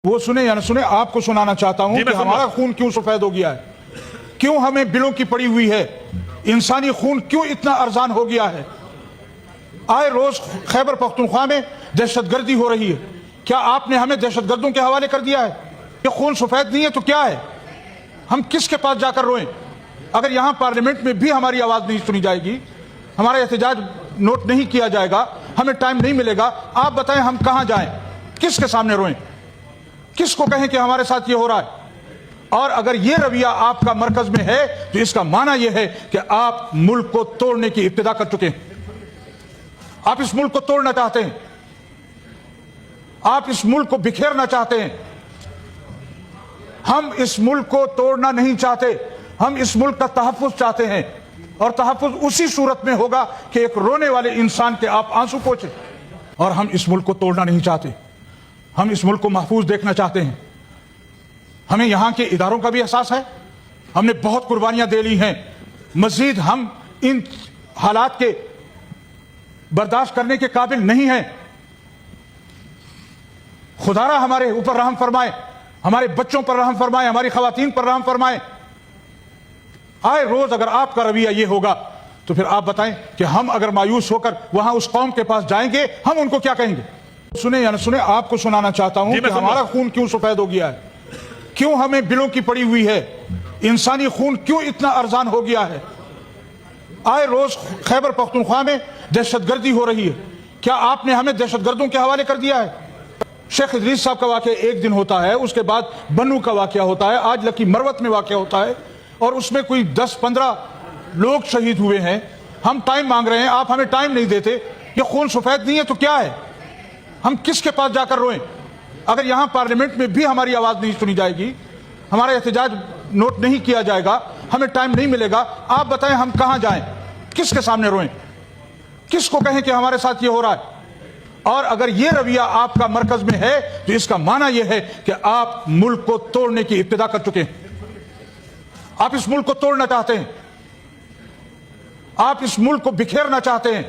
وہ سنے یا نہ سنے آپ کو سنانا چاہتا ہوں کہ ہمارا خون کیوں سفید ہو گیا ہے، کیوں ہمیں بلوں کی پڑی ہوئی ہے، انسانی خون کیوں اتنا ارزان ہو گیا ہے۔ آئے روز خیبر پختونخوا میں دہشت گردی ہو رہی ہے، کیا آپ نے ہمیں دہشت گردوں کے حوالے کر دیا ہے؟ یہ خون سفید نہیں ہے تو کیا ہے؟ ہم کس کے پاس جا کر روئیں؟ اگر یہاں پارلیمنٹ میں بھی ہماری آواز نہیں سنی جائے گی، ہمارا احتجاج نوٹ نہیں کیا جائے گا، ہمیں ٹائم نہیں ملے گا، آپ بتائیں ہم کہاں جائیں، کس کے سامنے روئیں، کس کو کہیں کہ ہمارے ساتھ یہ ہو رہا ہے؟ اور اگر یہ رویہ آپ کا مرکز میں ہے تو اس کا معنی یہ ہے کہ آپ ملک کو توڑنے کی ابتدا کر چکے ہیں۔ آپ اس ملک کو توڑنا چاہتے ہیں، آپ اس ملک کو بکھیرنا چاہتے ہیں۔ ہم اس ملک کو توڑنا نہیں چاہتے، ہم اس ملک کا تحفظ چاہتے ہیں، اور تحفظ اسی صورت میں ہوگا کہ ایک رونے والے انسان کے آپ آنسو پوچھیں۔ اور ہم اس ملک کو توڑنا نہیں چاہتے، ہم اس ملک کو محفوظ دیکھنا چاہتے ہیں۔ ہمیں یہاں کے اداروں کا بھی احساس ہے، ہم نے بہت قربانیاں دے لی ہیں، مزید ہم ان حالات کے برداشت کرنے کے قابل نہیں ہیں۔ خدا را ہمارے اوپر رحم فرمائے، ہمارے بچوں پر رحم فرمائے، ہماری خواتین پر رحم فرمائے۔ آئے روز اگر آپ کا رویہ یہ ہوگا تو پھر آپ بتائیں کہ ہم اگر مایوس ہو کر وہاں اس قوم کے پاس جائیں گے، ہم ان کو کیا کہیں گے؟ سنیں یا نہ سنیں، آپ کو سنانا چاہتا ہوں کہ ہمارا خون کیوں سفید ہو گیا ہے، کیوں ہمیں بلوں کی پڑی ہوئی ہے، انسانی خون کیوں اتنا ارزان ہو گیا ہے۔ آئے روز خیبر پختونخوا میں دہشت گردی ہو رہی ہے، کیا آپ نے ہمیں دہشت گردوں کے حوالے کر دیا ہے؟ شیخ ادریس صاحب کا واقعہ ایک دن ہوتا ہے، اس کے بعد بنو کا واقعہ ہوتا ہے، آج لکی مروت میں واقعہ ہوتا ہے، اور اس میں کوئی 10-15 لوگ شہید ہوئے ہیں۔ ہم ٹائم مانگ رہے ہیں، آپ ہمیں ٹائم نہیں دیتے۔ یہ خون سفید نہیں ہے تو کیا ہے؟ ہم کس کے پاس جا کر روئیں؟ اگر یہاں پارلیمنٹ میں بھی ہماری آواز نہیں سنی جائے گی، ہمارا احتجاج نوٹ نہیں کیا جائے گا، ہمیں ٹائم نہیں ملے گا، آپ بتائیں ہم کہاں جائیں، کس کے سامنے روئیں، کس کو کہیں کہ ہمارے ساتھ یہ ہو رہا ہے؟ اور اگر یہ رویہ آپ کا مرکز میں ہے تو اس کا معنی یہ ہے کہ آپ ملک کو توڑنے کی ابتدا کر چکے ہیں۔ آپ اس ملک کو توڑنا چاہتے ہیں، آپ اس ملک کو بکھیرنا چاہتے ہیں۔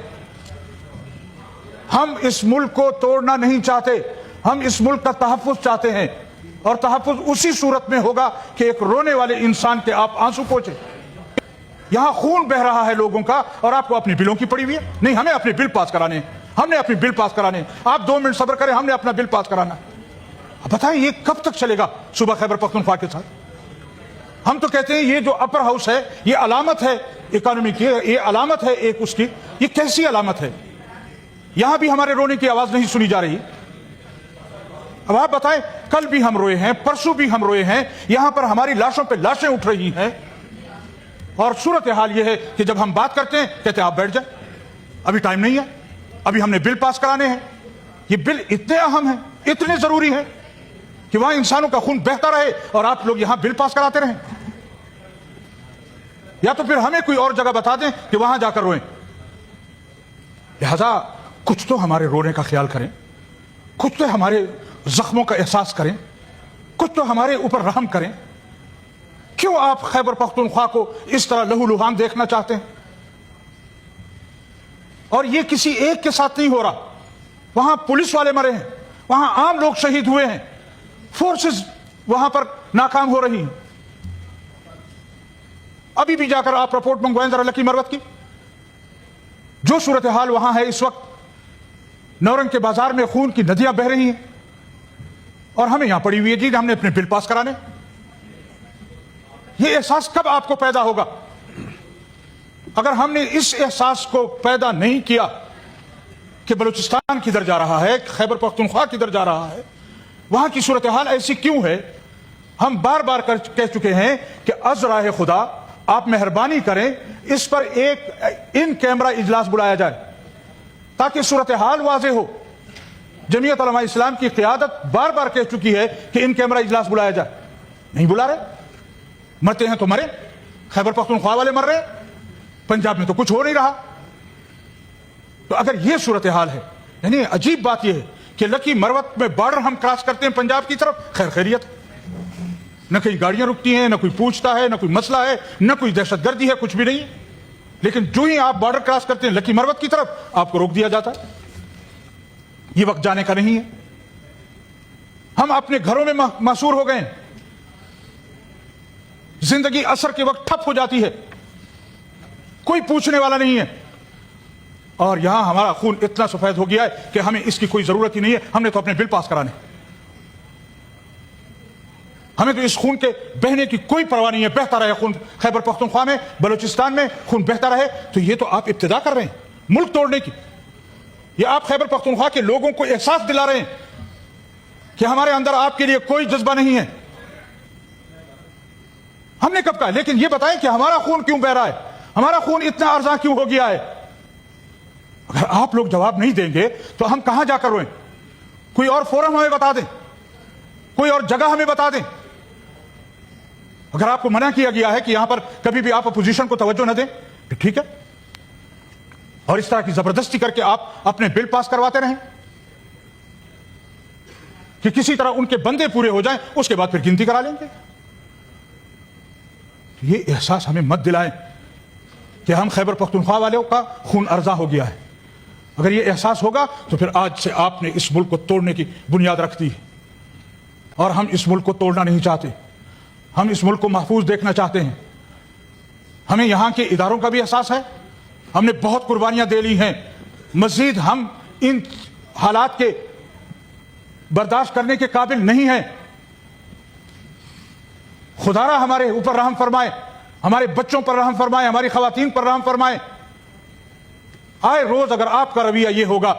ہم اس ملک کو توڑنا نہیں چاہتے، ہم اس ملک کا تحفظ چاہتے ہیں، اور تحفظ اسی صورت میں ہوگا کہ ایک رونے والے انسان کے آپ آنسو پوچھیں۔ یہاں خون بہ رہا ہے لوگوں کا اور آپ کو اپنی بلوں کی پڑی ہوئی ہے؟ نہیں، ہمیں اپنے بل پاس کرانے ہیں، ہم نے اپنی بل پاس کرانے ہیں۔ آپ 2 منٹ صبر کریں، ہم نے اپنا بل پاس کرانا ہے۔ اب بتائیں یہ کب تک چلے گا صوبہ خیبر پختونخوا کے ساتھ؟ ہم تو کہتے ہیں یہ جو اپر ہاؤس ہے یہ علامت ہے اکانومی کی، یہ علامت ہے ایک اس کی، یہ کیسی علامت ہے؟ یہاں بھی ہمارے رونے کی آواز نہیں سنی جا رہی۔ اب آپ بتائیں، کل بھی ہم روئے ہیں، پرسوں بھی ہم روئے ہیں، یہاں پر ہماری لاشوں پہ لاشیں اٹھ رہی ہیں، اور صورتحال یہ ہے کہ جب ہم بات کرتے ہیں کہتے ہیں آپ بیٹھ جائیں، ابھی ٹائم نہیں ہے، ابھی ہم نے بل پاس کرانے ہیں۔ یہ بل اتنے اہم ہیں، اتنے ضروری ہیں کہ وہاں انسانوں کا خون بہتا رہے اور آپ لوگ یہاں بل پاس کراتے رہیں؟ یا تو پھر ہمیں کوئی اور جگہ بتا دیں کہ وہاں جا کر روئیں۔ لہذا کچھ تو ہمارے رونے کا خیال کریں، کچھ تو ہمارے زخموں کا احساس کریں، کچھ تو ہمارے اوپر رحم کریں۔ کیوں آپ خیبر پختونخوا کو اس طرح لہو لہان دیکھنا چاہتے ہیں؟ اور یہ کسی ایک کے ساتھ نہیں ہو رہا، وہاں پولیس والے مرے ہیں، وہاں عام لوگ شہید ہوئے ہیں، فورسز وہاں پر ناکام ہو رہی ہیں۔ ابھی بھی جا کر آپ رپورٹ منگوائیں ذرا لکی مروت کی، جو صورتحال وہاں ہے اس وقت، نورنگ کے بازار میں خون کی ندیاں بہ رہی ہیں، اور ہمیں یہاں پڑی ہوئی ہے جی ہم نے اپنے بل پاس کرانے۔ یہ احساس کب آپ کو پیدا ہوگا؟ اگر ہم نے اس احساس کو پیدا نہیں کیا کہ بلوچستان کدھر جا رہا ہے، خیبر پختونخوا کدھر جا رہا ہے، وہاں کی صورتحال ایسی کیوں ہے، ہم بار بار کہہ چکے ہیں کہ از راہ خدا آپ مہربانی کریں اس پر ایک ان کیمرہ اجلاس بلایا جائے تاکہ صورتحال واضح ہو۔ جمعیت علماء اسلام کی قیادت بار بار کہہ چکی ہے کہ ان کیمرہ اجلاس بلایا جائے، نہیں بلا رہے۔ مرتے ہیں تو مرے، خیبر پختونخوا والے مر رہے ہیں، پنجاب میں تو کچھ ہو نہیں رہا۔ تو اگر یہ صورتحال ہے، یعنی عجیب بات یہ ہے کہ لکی مروت میں بارڈر ہم کراس کرتے ہیں پنجاب کی طرف، خیر خیریت، نہ کہیں گاڑیاں رکتی ہیں، نہ کوئی پوچھتا ہے، نہ کوئی مسئلہ ہے، نہ کوئی دہشت گردی ہے، کچھ بھی نہیں۔ لیکن جو ہی آپ بارڈر کراس کرتے ہیں لکی مروت کی طرف، آپ کو روک دیا جاتا ہے۔ یہ وقت جانے کا نہیں ہے۔ ہم اپنے گھروں میں محصور ہو گئے، زندگی عصر کے وقت ٹھپ ہو جاتی ہے، کوئی پوچھنے والا نہیں ہے، اور یہاں ہمارا خون اتنا سفید ہو گیا ہے کہ ہمیں اس کی کوئی ضرورت ہی نہیں ہے، ہم نے تو اپنے بل پاس کرانے، ہمیں تو اس خون کے بہنے کی کوئی پرواہ نہیں ہے۔ بہتا رہے خون خیبر پختونخوا میں، بلوچستان میں خون بہتا رہے۔ تو یہ تو آپ ابتدا کر رہے ہیں ملک توڑنے کی، یہ آپ خیبر پختونخوا کے لوگوں کو احساس دلا رہے ہیں کہ ہمارے اندر آپ کے لیے کوئی جذبہ نہیں ہے۔ ہم نے کب کہا؟ لیکن یہ بتائیں کہ ہمارا خون کیوں بہ رہا ہے، ہمارا خون اتنا ارزاں کیوں ہو گیا ہے؟ اگر آپ لوگ جواب نہیں دیں گے تو ہم کہاں جا کر روئیں؟ کوئی اور فورم ہمیں بتا دیں، کوئی اور جگہ ہمیں بتا دیں۔ اگر آپ کو منع کیا گیا ہے کہ یہاں پر کبھی بھی آپ اپوزیشن کو توجہ نہ دیں تو ٹھیک ہے، اور اس طرح کی زبردستی کر کے آپ اپنے بل پاس کرواتے رہیں کہ کسی طرح ان کے بندے پورے ہو جائیں، اس کے بعد پھر گنتی کرا لیں گے۔ یہ احساس ہمیں مت دلائیں کہ ہم خیبر پختونخوا والوں کا خون ارزاں ہو گیا ہے۔ اگر یہ احساس ہوگا تو پھر آج سے آپ نے اس ملک کو توڑنے کی بنیاد رکھ دی ہے، اور ہم اس ملک کو توڑنا نہیں چاہتے، ہم اس ملک کو محفوظ دیکھنا چاہتے ہیں۔ ہمیں یہاں کے اداروں کا بھی احساس ہے، ہم نے بہت قربانیاں دے لی ہیں، مزید ہم ان حالات کے برداشت کرنے کے قابل نہیں ہیں۔ خدا را ہمارے اوپر رحم فرمائے، ہمارے بچوں پر رحم فرمائے، ہماری خواتین پر رحم فرمائے۔ آئے روز اگر آپ کا رویہ یہ ہوگا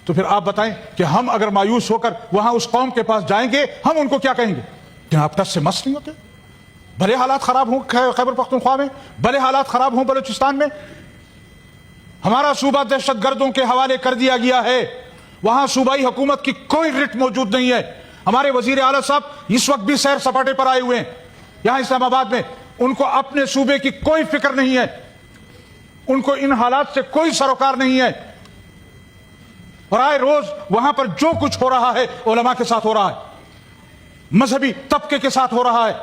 تو پھر آپ بتائیں کہ ہم اگر مایوس ہو کر وہاں اس قوم کے پاس جائیں گے، ہم ان کو کیا کہیں گے کہ آپ ٹس سے مس نہیں ہوتے؟ بھلے حالات خراب ہوں خیبر پختونخوا میں، بھلے حالات خراب ہوں بلوچستان میں، ہمارا صوبہ دہشت گردوں کے حوالے کر دیا گیا ہے، وہاں صوبائی حکومت کی کوئی رٹ موجود نہیں ہے۔ ہمارے وزیر اعلیٰ صاحب اس وقت بھی سیر سپاٹے پر آئے ہوئے ہیں یہاں اسلام آباد میں، ان کو اپنے صوبے کی کوئی فکر نہیں ہے، ان کو ان حالات سے کوئی سروکار نہیں ہے، اور آئے روز وہاں پر جو کچھ ہو رہا ہے علماء کے ساتھ ہو رہا ہے، مذہبی طبقے کے ساتھ ہو رہا ہے،